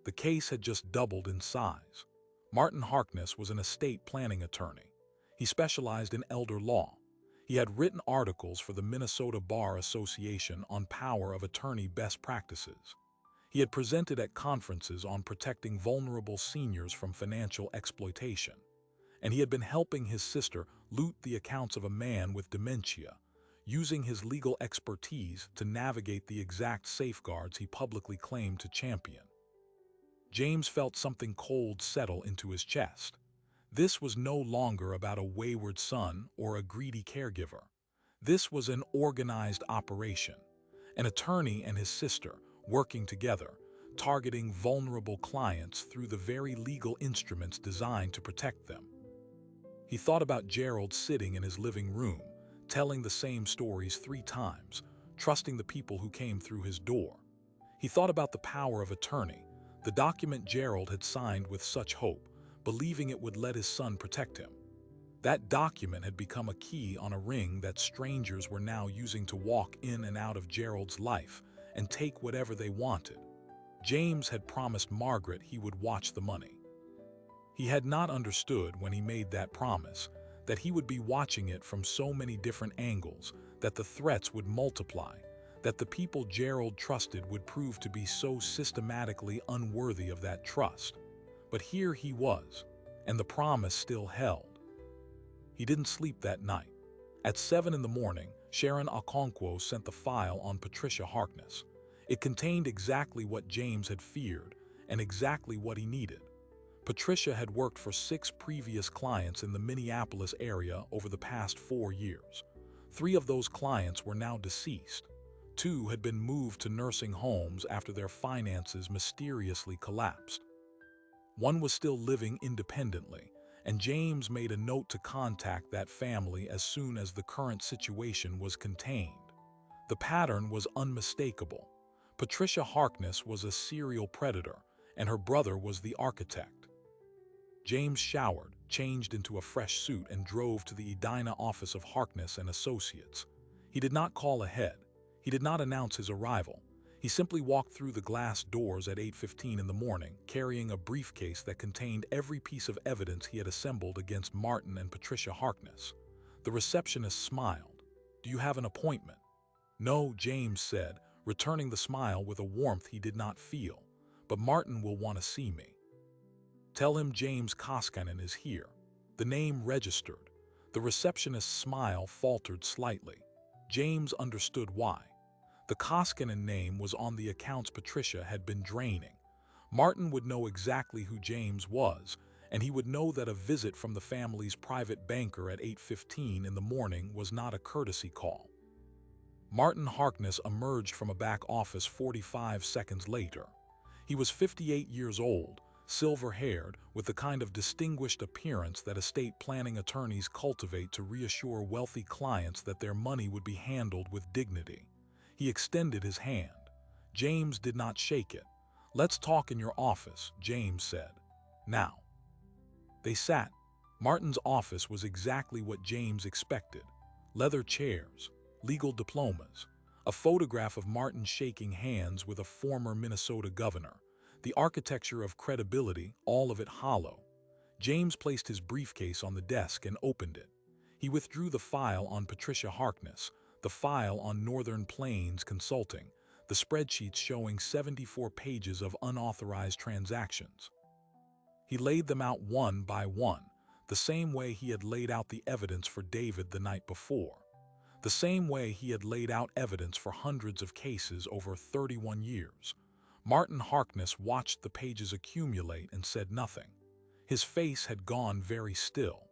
The case had just doubled in size. Martin Harkness was an estate planning attorney. He specialized in elder law. He had written articles for the Minnesota Bar Association on power of attorney best practices. He had presented at conferences on protecting vulnerable seniors from financial exploitation. And he had been helping his sister loot the accounts of a man with dementia, using his legal expertise to navigate the exact safeguards he publicly claimed to champion. James felt something cold settle into his chest. This was no longer about a wayward son or a greedy caregiver. This was an organized operation. An attorney and his sister working together, targeting vulnerable clients through the very legal instruments designed to protect them. He thought about Gerald sitting in his living room, telling the same stories 3 times, trusting the people who came through his door. He thought about the power of attorney, the document Gerald had signed with such hope, believing it would let his son protect him. That document had become a key on a ring that strangers were now using to walk in and out of Gerald's life and take whatever they wanted. James had promised Margaret he would watch the money. He had not understood when he made that promise that he would be watching it from so many different angles, that the threats would multiply, that the people Gerald trusted would prove to be so systematically unworthy of that trust. But here he was, and the promise still held. He didn't sleep that night. At 7 in the morning, Sharon Okonkwo sent the file on Patricia Harkness. It contained exactly what James had feared and exactly what he needed. Patricia had worked for 6 previous clients in the Minneapolis area over the past 4 years. 3 of those clients were now deceased. 2 had been moved to nursing homes after their finances mysteriously collapsed. One was still living independently, and James made a note to contact that family as soon as the current situation was contained. The pattern was unmistakable. Patricia Harkness was a serial predator, and her brother was the architect. James showered, changed into a fresh suit, and drove to the Edina office of Harkness and Associates. He did not call ahead. He did not announce his arrival. He simply walked through the glass doors at 8:15 in the morning, carrying a briefcase that contained every piece of evidence he had assembled against Martin and Patricia Harkness. The receptionist smiled. "Do you have an appointment?" "No," James said, returning the smile with a warmth he did not feel. "But Martin will want to see me." "Tell him James Koskinen is here." The name registered. The receptionist's smile faltered slightly. James understood why. The Koskinen name was on the accounts Patricia had been draining. Martin would know exactly who James was, and he would know that a visit from the family's private banker at 8:15 in the morning was not a courtesy call. Martin Harkness emerged from a back office 45 seconds later. He was 58 years old, silver-haired, with the kind of distinguished appearance that estate planning attorneys cultivate to reassure wealthy clients that their money would be handled with dignity. He extended his hand. James did not shake it. "Let's talk in your office," James said. "Now." They sat. Martin's office was exactly what James expected. Leather chairs, legal diplomas, a photograph of Martin shaking hands with a former Minnesota governor. The architecture of credibility, all of it hollow. James placed his briefcase on the desk and opened it. He withdrew the file on Patricia Harkness, the file on Northern Plains Consulting, the spreadsheets showing 74 pages of unauthorized transactions. He laid them out one by one, the same way he had laid out the evidence for David the night before, the same way he had laid out evidence for hundreds of cases over 31 years. Martin Harkness watched the pages accumulate and said nothing. His face had gone very still.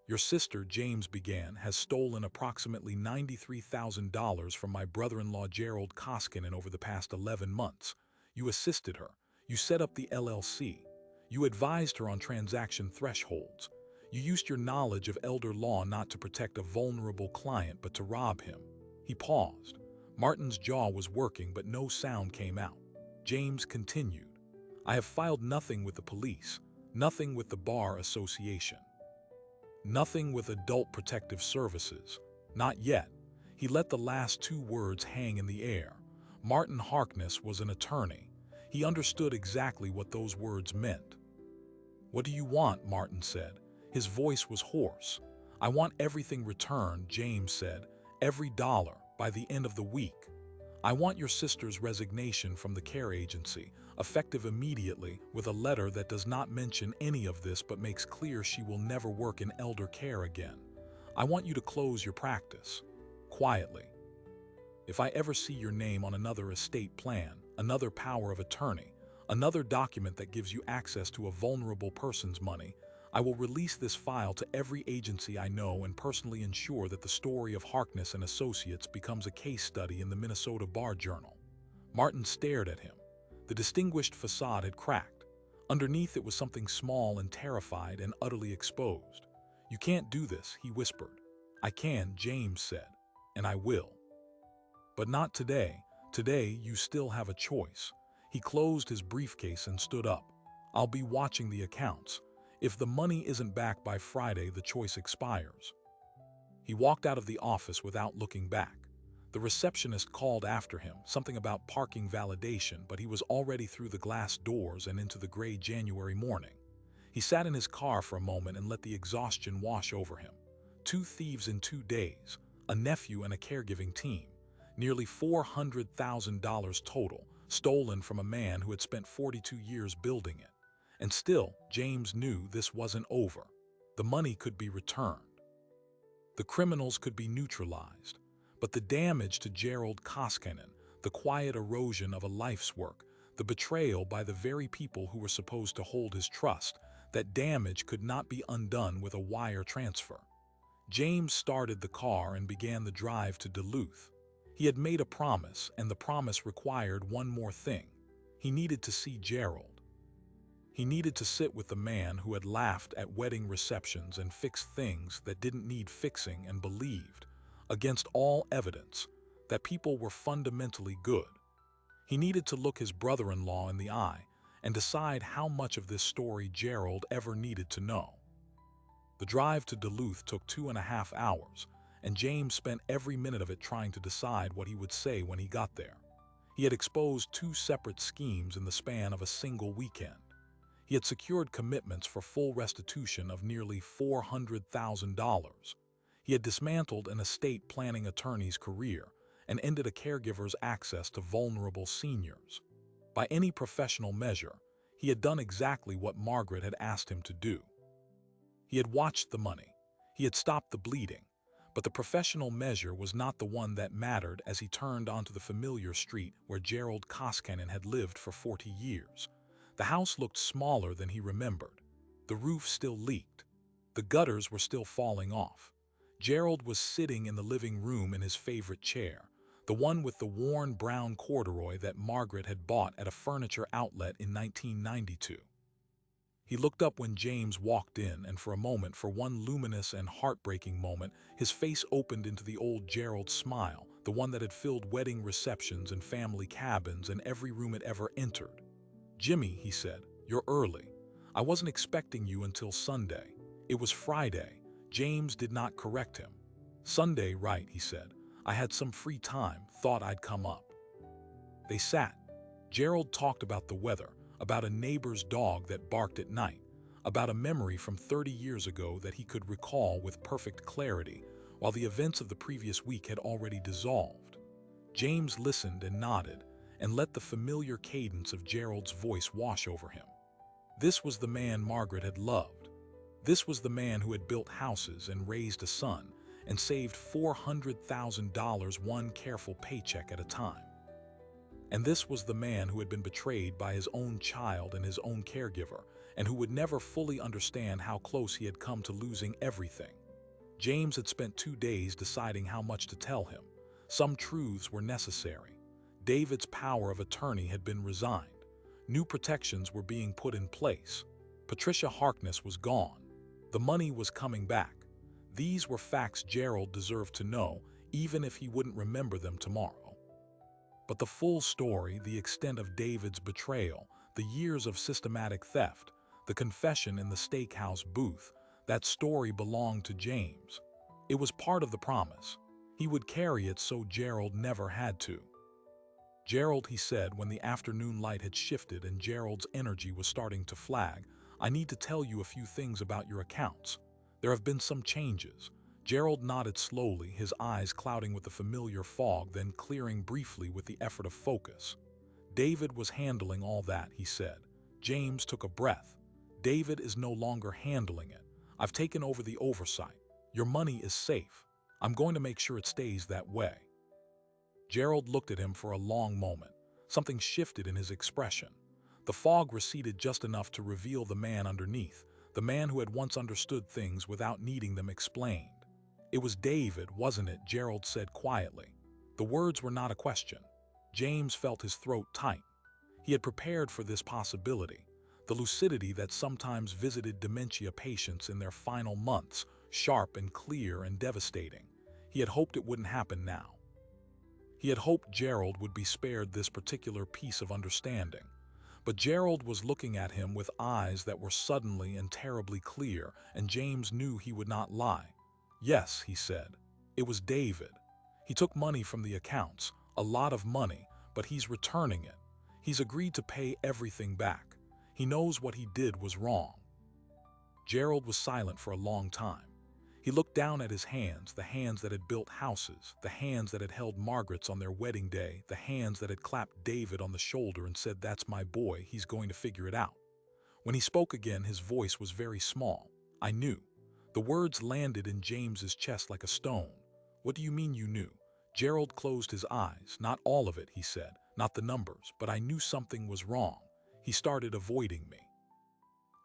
"Your sister," James began, "has stolen approximately $93,000 from my brother-in-law Gerald Koskinen over the past 11 months. You assisted her. You set up the LLC. You advised her on transaction thresholds. You used your knowledge of elder law not to protect a vulnerable client but to rob him." He paused. Martin's jaw was working, but no sound came out. James continued, "I have filed nothing with the police, nothing with the Bar Association, nothing with Adult Protective Services. Not yet." He let the last two words hang in the air. Martin Harkness was an attorney. He understood exactly what those words meant. "What do you want?" Martin said. His voice was hoarse. "I want everything returned," James said. "Every dollar, by the end of the week. I want your sister's resignation from the care agency, effective immediately, with a letter that does not mention any of this but makes clear she will never work in elder care again. I want you to close your practice. Quietly. If I ever see your name on another estate plan, another power of attorney, another document that gives you access to a vulnerable person's money, I will release this file to every agency I know and personally ensure that the story of Harkness and Associates becomes a case study in the Minnesota Bar Journal." Martin stared at him. The distinguished facade had cracked. Underneath it was something small and terrified and utterly exposed. "You can't do this," he whispered. "I can," James said, "and I will. But not today. Today, you still have a choice." He closed his briefcase and stood up. "I'll be watching the accounts. If the money isn't back by Friday, the choice expires." He walked out of the office without looking back. The receptionist called after him, something about parking validation, but he was already through the glass doors and into the gray January morning. He sat in his car for a moment and let the exhaustion wash over him. 2 thieves in 2 days, a nephew and a caregiving team. Nearly $400,000 total, stolen from a man who had spent 42 years building it. And still, James knew this wasn't over. The money could be returned. The criminals could be neutralized. But the damage to Gerald Koskinen, the quiet erosion of a life's work, the betrayal by the very people who were supposed to hold his trust, that damage could not be undone with a wire transfer. James started the car and began the drive to Duluth. He had made a promise, and the promise required one more thing. He needed to see Gerald. He needed to sit with the man who had laughed at wedding receptions and fixed things that didn't need fixing and believed, against all evidence, that people were fundamentally good. He needed to look his brother-in-law in the eye and decide how much of this story Gerald ever needed to know. The drive to Duluth took 2.5 hours, and James spent every minute of it trying to decide what he would say when he got there. He had exposed 2 separate schemes in the span of a single weekend. He had secured commitments for full restitution of nearly $400,000. He had dismantled an estate planning attorney's career and ended a caregiver's access to vulnerable seniors. By any professional measure, he had done exactly what Margaret had asked him to do. He had watched the money. He had stopped the bleeding. But the professional measure was not the one that mattered as he turned onto the familiar street where Gerald Koskinen had lived for 40 years. The house looked smaller than he remembered. The roof still leaked. The gutters were still falling off. Gerald was sitting in the living room in his favorite chair, the one with the worn brown corduroy that Margaret had bought at a furniture outlet in 1992. He looked up when James walked in, and for a moment, for one luminous and heartbreaking moment, his face opened into the old Gerald smile, the one that had filled wedding receptions and family cabins and every room it ever entered. "Jimmy," he said, "you're early. I wasn't expecting you until Sunday." It was Friday. James did not correct him. "Sunday, right," he said. "I had some free time, thought I'd come up." They sat. Gerald talked about the weather, about a neighbor's dog that barked at night, about a memory from 30 years ago that he could recall with perfect clarity, while the events of the previous week had already dissolved. James listened and nodded, and let the familiar cadence of Gerald's voice wash over him. This was the man Margaret had loved. This was the man who had built houses and raised a son, and saved $400,000 one careful paycheck at a time. And this was the man who had been betrayed by his own child and his own caregiver, and who would never fully understand how close he had come to losing everything. James had spent 2 days deciding how much to tell him. Some truths were necessary. David's power of attorney had been resigned. New protections were being put in place. Patricia Harkness was gone. The money was coming back. These were facts Gerald deserved to know, even if he wouldn't remember them tomorrow. But the full story, the extent of David's betrayal, the years of systematic theft, the confession in the steakhouse booth, that story belonged to James. It was part of the promise. He would carry it so Gerald never had to. "Gerald," he said when the afternoon light had shifted and Gerald's energy was starting to flag, "I need to tell you a few things about your accounts. There have been some changes." Gerald nodded slowly, his eyes clouding with the familiar fog, then clearing briefly with the effort of focus. "David was handling all that," he said. James took a breath. "David is no longer handling it. I've taken over the oversight. Your money is safe. I'm going to make sure it stays that way." Gerald looked at him for a long moment. Something shifted in his expression. The fog receded just enough to reveal the man underneath, the man who had once understood things without needing them explained. "It was David, wasn't it?" Gerald said quietly. The words were not a question. James felt his throat tight. He had prepared for this possibility, the lucidity that sometimes visited dementia patients in their final months, sharp and clear and devastating. He had hoped it wouldn't happen now. He had hoped Gerald would be spared this particular piece of understanding. But Gerald was looking at him with eyes that were suddenly and terribly clear, and James knew he would not lie. "Yes," he said. "It was David. He took money from the accounts, a lot of money, but he's returning it. He's agreed to pay everything back. He knows what he did was wrong." Gerald was silent for a long time. He looked down at his hands, the hands that had built houses, the hands that had held Margaret's on their wedding day, the hands that had clapped David on the shoulder and said, "That's my boy, he's going to figure it out." When he spoke again, his voice was very small. "I knew." The words landed in James's chest like a stone. "What do you mean you knew?" Gerald closed his eyes. "Not all of it," he said, "not the numbers, but I knew something was wrong. He started avoiding me.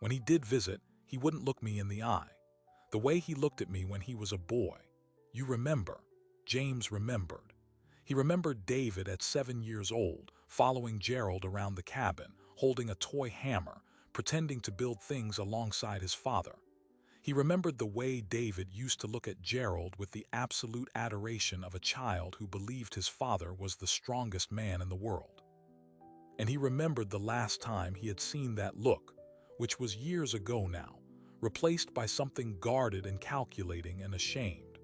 When he did visit, he wouldn't look me in the eye. The way he looked at me when he was a boy. You remember." James remembered. He remembered David at 7 years old, following Gerald around the cabin, holding a toy hammer, pretending to build things alongside his father. He remembered the way David used to look at Gerald with the absolute adoration of a child who believed his father was the strongest man in the world. And he remembered the last time he had seen that look, which was years ago now, replaced by something guarded and calculating and ashamed.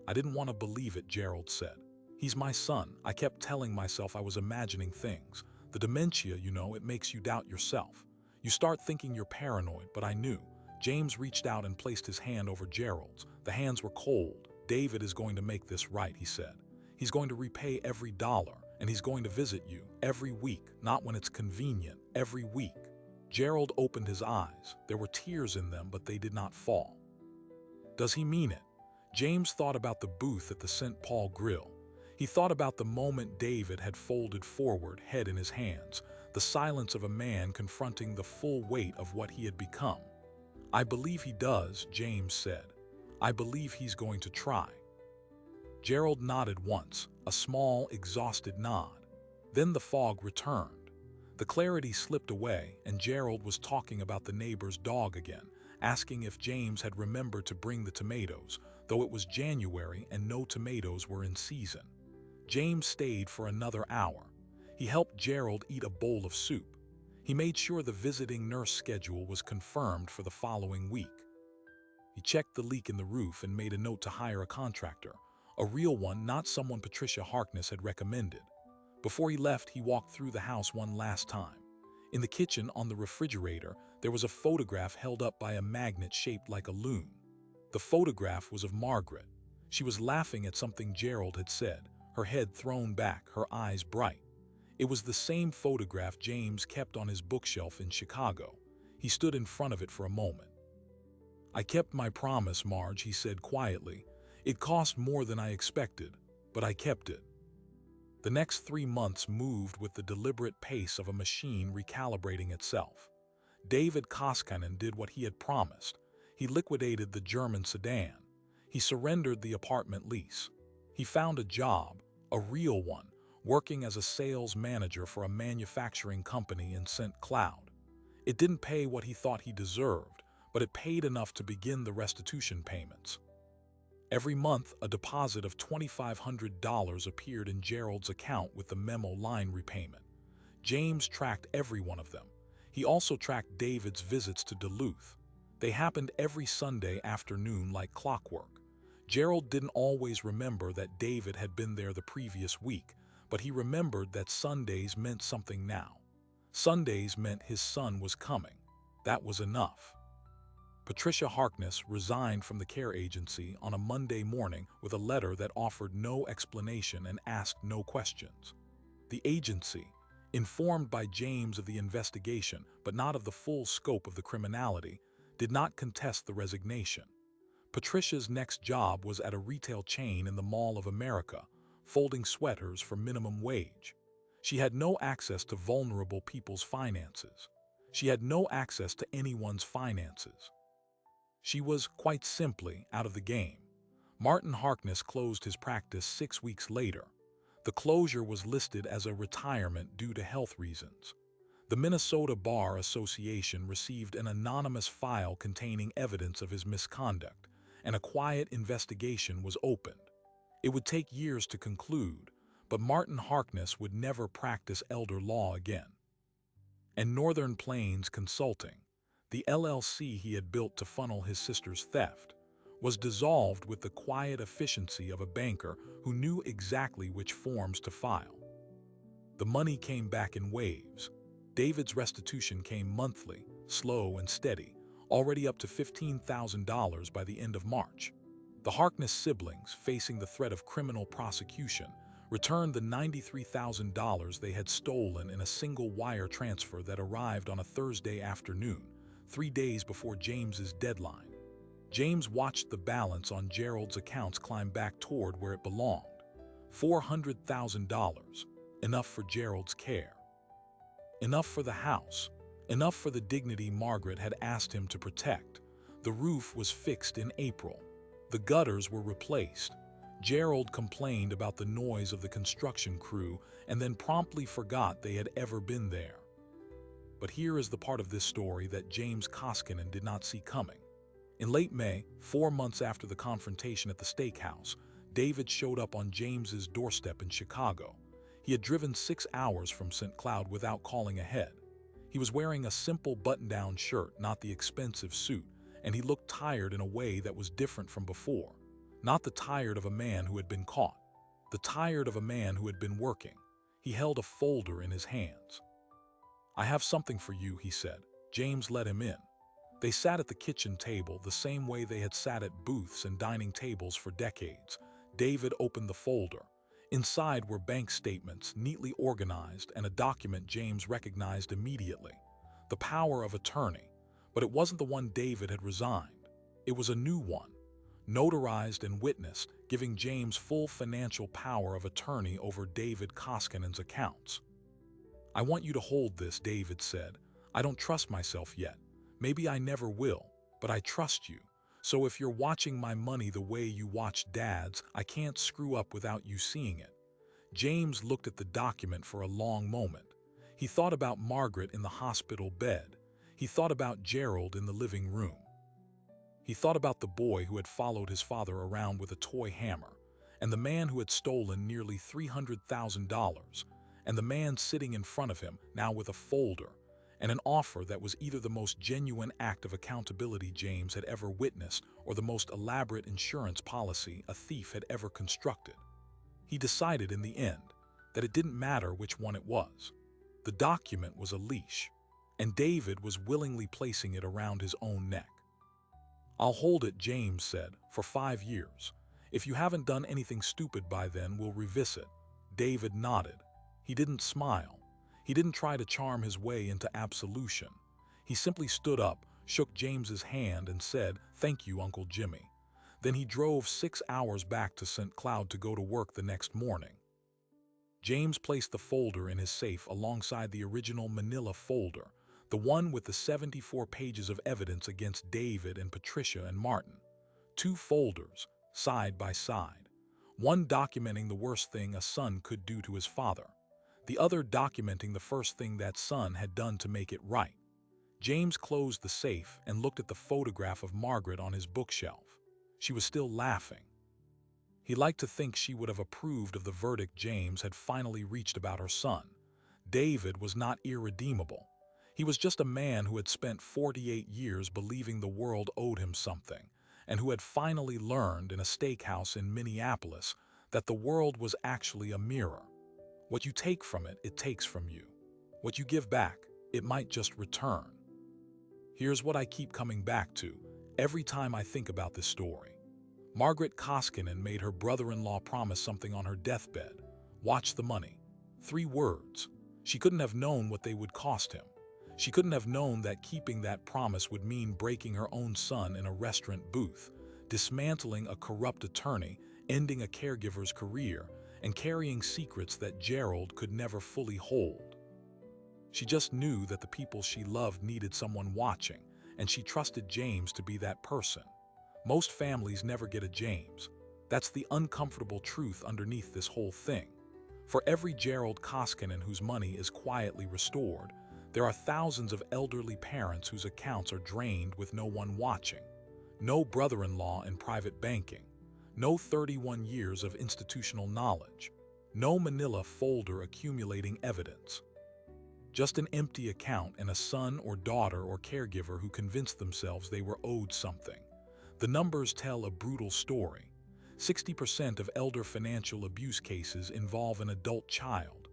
"I didn't want to believe it," Gerald said. "He's my son. I kept telling myself I was imagining things. The dementia, it makes you doubt yourself. You start thinking you're paranoid, but I knew." James reached out and placed his hand over Gerald's. The hands were cold. "David is going to make this right," he said. "He's going to repay every dollar, and he's going to visit you every week, not when it's convenient, every week." Gerald opened his eyes. There were tears in them, but they did not fall. Does he mean it? James thought about the booth at the St. Paul Grill. He thought about the moment David had folded forward, head in his hands, the silence of a man confronting the full weight of what he had become. "I believe he does," James said. "I believe he's going to try." Gerald nodded once, a small, exhausted nod. Then the fog returned. The clarity slipped away, and Gerald was talking about the neighbor's dog again, asking if James had remembered to bring the tomatoes, though it was January and no tomatoes were in season. James stayed for another hour. He helped Gerald eat a bowl of soup. He made sure the visiting nurse schedule was confirmed for the following week. He checked the leak in the roof and made a note to hire a contractor, a real one, not someone Patricia Harkness had recommended. Before he left, he walked through the house one last time. In the kitchen, on the refrigerator, there was a photograph held up by a magnet shaped like a loon. The photograph was of Margaret. She was laughing at something Gerald had said, her head thrown back, her eyes bright. It was the same photograph James kept on his bookshelf in Chicago. He stood in front of it for a moment. "I kept my promise, Marge," he said quietly. "It cost more than I expected, but I kept it." The next 3 months moved with the deliberate pace of a machine recalibrating itself. David Koskinen did what he had promised. He liquidated the German sedan. He surrendered the apartment lease. He found a job, a real one, working as a sales manager for a manufacturing company in St. Cloud. It didn't pay what he thought he deserved, but it paid enough to begin the restitution payments. Every month, a deposit of $2,500 appeared in Gerald's account with the memo line repayment. James tracked every one of them. He also tracked David's visits to Duluth. They happened every Sunday afternoon like clockwork. Gerald didn't always remember that David had been there the previous week, but he remembered that Sundays meant something now. Sundays meant his son was coming. That was enough. Patricia Harkness resigned from the care agency on a Monday morning with a letter that offered no explanation and asked no questions. The agency, informed by James of the investigation but not of the full scope of the criminality, did not contest the resignation. Patricia's next job was at a retail chain in the Mall of America, folding sweaters for minimum wage. She had no access to vulnerable people's finances. She had no access to anyone's finances. She was, quite simply, out of the game. Martin Harkness closed his practice 6 weeks later. The closure was listed as a retirement due to health reasons. The Minnesota Bar Association received an anonymous file containing evidence of his misconduct, and a quiet investigation was opened. It would take years to conclude, but Martin Harkness would never practice elder law again. And Northern Plains Consulting, the LLC he had built to funnel his sister's theft, was dissolved with the quiet efficiency of a banker who knew exactly which forms to file. The money came back in waves. David's restitution came monthly, slow and steady, already up to $15,000 by the end of March. The Harkness siblings, facing the threat of criminal prosecution, returned the $93,000 they had stolen in a single wire transfer that arrived on a Thursday afternoon, 3 days before James's deadline. James watched the balance on Gerald's accounts climb back toward where it belonged. $400,000, enough for Gerald's care. Enough for the house, enough for the dignity Margaret had asked him to protect. The roof was fixed in April. The gutters were replaced. Gerald complained about the noise of the construction crew and then promptly forgot they had ever been there. But here is the part of this story that James Koskinen did not see coming. In late May, 4 months after the confrontation at the steakhouse, David showed up on James's doorstep in Chicago. He had driven 6 hours from St. Cloud without calling ahead. He was wearing a simple button-down shirt, not the expensive suit, and he looked tired in a way that was different from before. Not the tired of a man who had been caught. The tired of a man who had been working. He held a folder in his hands. "I have something for you," he said. James let him in. They sat at the kitchen table the same way they had sat at booths and dining tables for decades. David opened the folder. Inside were bank statements, neatly organized, and a document James recognized immediately. The power of attorney. But it wasn't the one David had resigned. It was a new one, notarized and witnessed, giving James full financial power of attorney over David Koskinen's accounts. "I want you to hold this," David said. "I don't trust myself yet. Maybe I never will, but I trust you. So if you're watching my money the way you watch Dad's, I can't screw up without you seeing it." James looked at the document for a long moment. He thought about Margaret in the hospital bed. He thought about Gerald in the living room. He thought about the boy who had followed his father around with a toy hammer, and the man who had stolen nearly $300,000, and the man sitting in front of him now with a folder, and an offer that was either the most genuine act of accountability James had ever witnessed or the most elaborate insurance policy a thief had ever constructed. He decided in the end that it didn't matter which one it was. The document was a leash, and David was willingly placing it around his own neck. "I'll hold it," James said, "for 5 years. If you haven't done anything stupid by then, we'll revisit." David nodded. He didn't smile. He didn't try to charm his way into absolution. He simply stood up, shook James's hand, and said, "Thank you, Uncle Jimmy." Then he drove 6 hours back to St. Cloud to go to work the next morning. James placed the folder in his safe alongside the original manila folder, the one with the 74 pages of evidence against David and Patricia and Martin. 2 folders, side by side. One documenting the worst thing a son could do to his father. The other documenting the first thing that son had done to make it right. James closed the safe and looked at the photograph of Margaret on his bookshelf. She was still laughing. He liked to think she would have approved of the verdict James had finally reached about her son. David was not irredeemable. He was just a man who had spent 48 years believing the world owed him something, and who had finally learned in a steakhouse in Minneapolis that the world was actually a mirror. What you take from it, it takes from you. What you give back, it might just return. Here's what I keep coming back to every time I think about this story. Margaret Koskinen made her brother-in-law promise something on her deathbed. Watch the money. 3 words. She couldn't have known what they would cost him. She couldn't have known that keeping that promise would mean breaking her own son in a restaurant booth, dismantling a corrupt attorney, ending a caregiver's career, and carrying secrets that Gerald could never fully hold. She just knew that the people she loved needed someone watching, and she trusted James to be that person. Most families never get a James. That's the uncomfortable truth underneath this whole thing. For every Gerald Koskinen whose money is quietly restored, there are thousands of elderly parents whose accounts are drained with no one watching. No brother-in-law in private banking. No 31 years of institutional knowledge. No manila folder accumulating evidence. Just an empty account and a son or daughter or caregiver who convinced themselves they were owed something. The numbers tell a brutal story. 60% of elder financial abuse cases involve an adult child.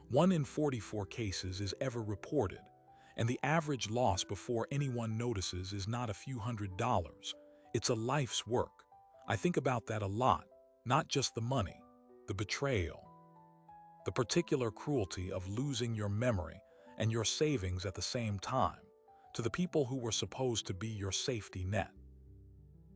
1 in 44 cases is ever reported, and the average loss before anyone notices is not a few $100s. It's a life's work. I think about that a lot, not just the money, the betrayal, the particular cruelty of losing your memory and your savings at the same time, to the people who were supposed to be your safety net.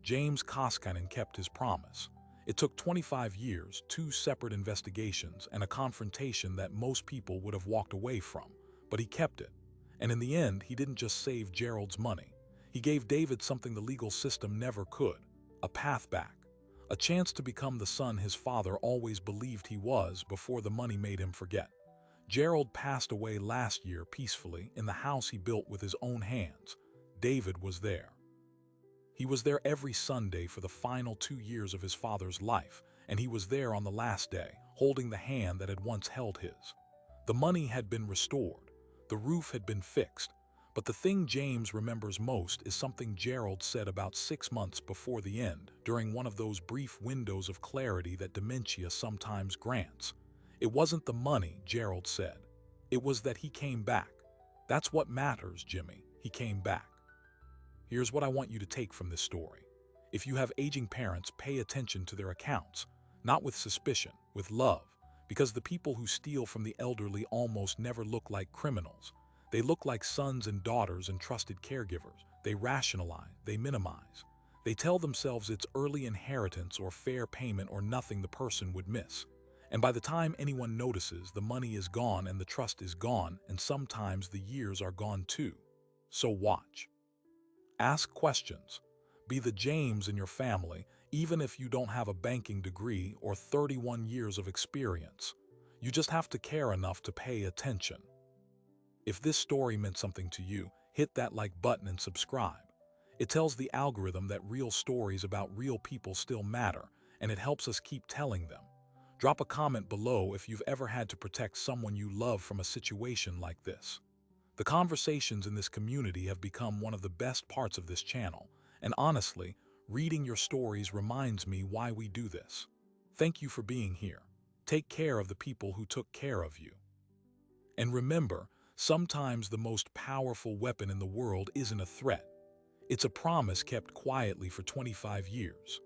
James Koskinen kept his promise. It took 25 years, 2 separate investigations, and a confrontation that most people would have walked away from, but he kept it. And in the end, he didn't just save Gerald's money. He gave David something the legal system never could, a path back, a chance to become the son his father always believed he was before the money made him forget. Gerald passed away last year peacefully in the house he built with his own hands. David was there. He was there every Sunday for the final 2 years of his father's life, and he was there on the last day, holding the hand that had once held his. The money had been restored, the roof had been fixed, but the thing James remembers most is something Gerald said about 6 months before the end, during one of those brief windows of clarity that dementia sometimes grants. It wasn't the money, Gerald said. It was that he came back. That's what matters, Jimmy. He came back. Here's what I want you to take from this story. If you have aging parents, pay attention to their accounts, not with suspicion, with love, because the people who steal from the elderly almost never look like criminals. They look like sons and daughters and trusted caregivers. They rationalize, they minimize. They tell themselves it's early inheritance or fair payment or nothing the person would miss. And by the time anyone notices, the money is gone and the trust is gone, and sometimes the years are gone too. So watch. Ask questions. Be the James in your family, even if you don't have a banking degree or 31 years of experience. You just have to care enough to pay attention. If this story meant something to you, hit that like button and subscribe. It tells the algorithm that real stories about real people still matter, and it helps us keep telling them. Drop a comment below if you've ever had to protect someone you love from a situation like this. The conversations in this community have become one of the best parts of this channel, and honestly, reading your stories reminds me why we do this. Thank you for being here. Take care of the people who took care of you. And remember, sometimes the most powerful weapon in the world isn't a threat. It's a promise kept quietly for 25 years.